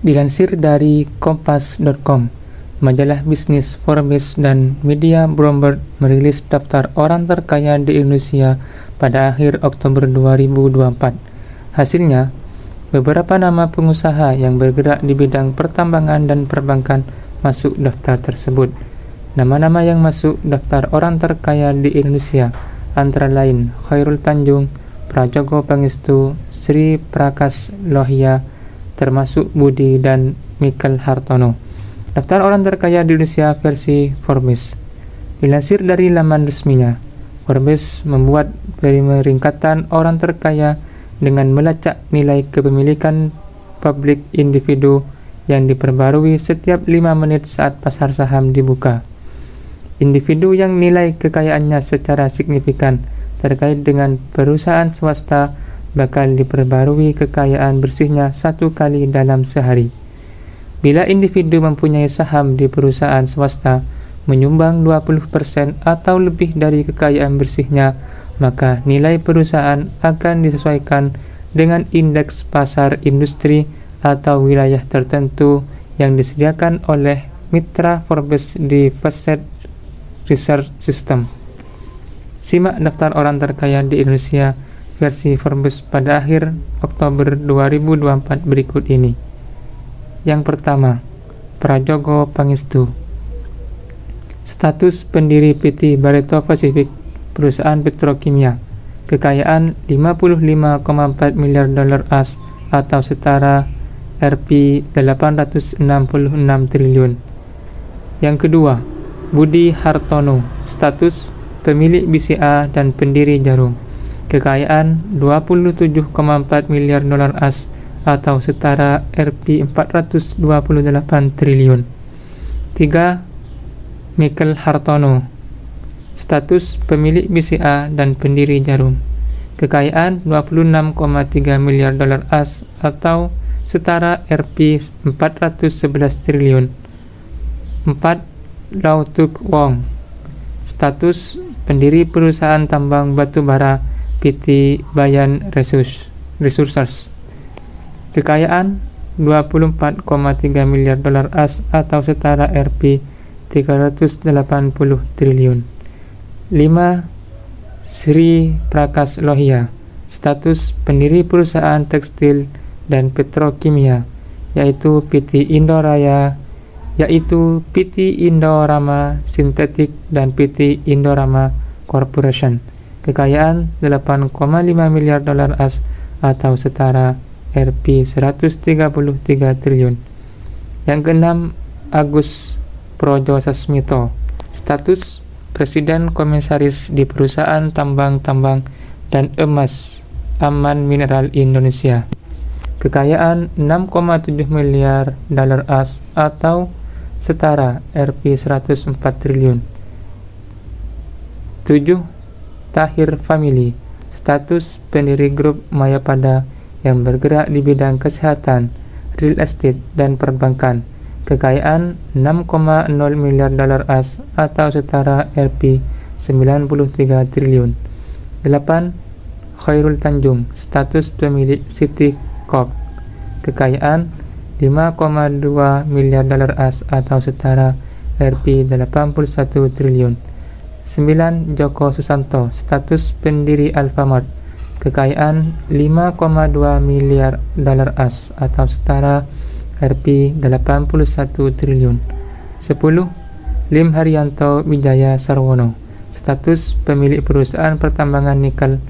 Dilansir dari Kompas.com, majalah bisnis Forbes dan media Bloomberg merilis daftar orang terkaya di Indonesia pada akhir Oktober 2024. Hasilnya, beberapa nama pengusaha yang bergerak di bidang pertambangan dan perbankan masuk daftar tersebut. Nama-nama yang masuk daftar orang terkaya di Indonesia antara lain Khairul Tanjung, Prajogo Pangestu, Sri Prakas Lohia, termasuk Budi dan Michael Hartono. Daftar orang terkaya di Indonesia versi Forbes. Dilansir dari laman resminya, Forbes membuat peringkatan orang terkaya dengan melacak nilai kepemilikan publik individu yang diperbarui setiap 5 menit saat pasar saham dibuka. Individu yang nilai kekayaannya secara signifikan terkait dengan perusahaan swasta bakal diperbarui kekayaan bersihnya 1 kali dalam sehari. Bila individu mempunyai saham di perusahaan swasta menyumbang 20% atau lebih dari kekayaan bersihnya, maka nilai perusahaan akan disesuaikan dengan indeks pasar industri atau wilayah tertentu yang disediakan oleh mitra Forbes di Facet Research System. Simak daftar orang terkaya di Indonesia versi Forbes pada akhir Oktober 2024 berikut ini. Yang pertama, Prajogo Pangestu. Status pendiri PT Barito Pacific, perusahaan petrokimia. Kekayaan 55,4 miliar dolar AS atau setara Rp866 triliun. Yang kedua, Budi Hartono. Status pemilik BCA dan pendiri Jarum. Kekayaan 27,4 miliar dolar AS atau setara Rp428 triliun. 3. Michael Hartono. Status pemilik BCA dan pendiri Jarum. Kekayaan 26,3 miliar dolar AS atau setara Rp411 triliun. 4. Lau Tuk Wong. Status pendiri perusahaan tambang batu bara PT Bayan Resources. Kekayaan 24,3 miliar dolar AS atau setara Rp380 triliun. 5. Sri Prakas Lohia. Status pendiri perusahaan tekstil dan petrokimia yaitu PT Indorama Sintetik dan PT Indorama Corporation. Kekayaan 8,5 miliar dolar AS atau setara Rp133 triliun. Yang keenam, Agus Projosasmito. Status Presiden Komisaris di Perusahaan Tambang dan Emas Aman Mineral Indonesia. Kekayaan 6,7 miliar dolar AS atau setara Rp104 triliun. 7. Tahir Family. Status pendiri grup Mayapada yang bergerak di bidang kesehatan, real estate, dan perbankan. Kekayaan 6,0 miliar dolar AS atau setara Rp93 triliun. 8. Khairul Tanjung. Status pemilik City Corp. Kekayaan 5,2 miliar dolar AS atau setara Rp81 triliun. 9. Joko Susanto. Status pendiri Alfamart. Kekayaan 5,2 miliar dolar AS atau setara Rp81 triliun. 10. Lim Haryanto Wijaya Sarwono. Status pemilik perusahaan pertambangan nikel,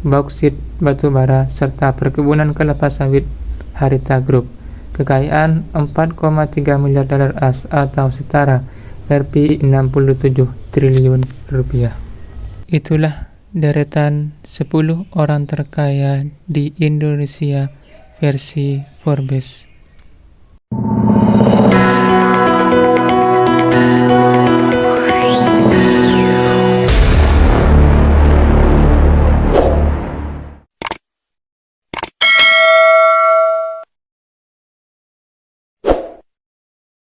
bauksit, batubara, serta perkebunan kelapa sawit Harita Group. Kekayaan 4,3 miliar dolar AS atau setara Rp67 triliun rupiah. Itulah deretan 10 orang terkaya di Indonesia versi Forbes.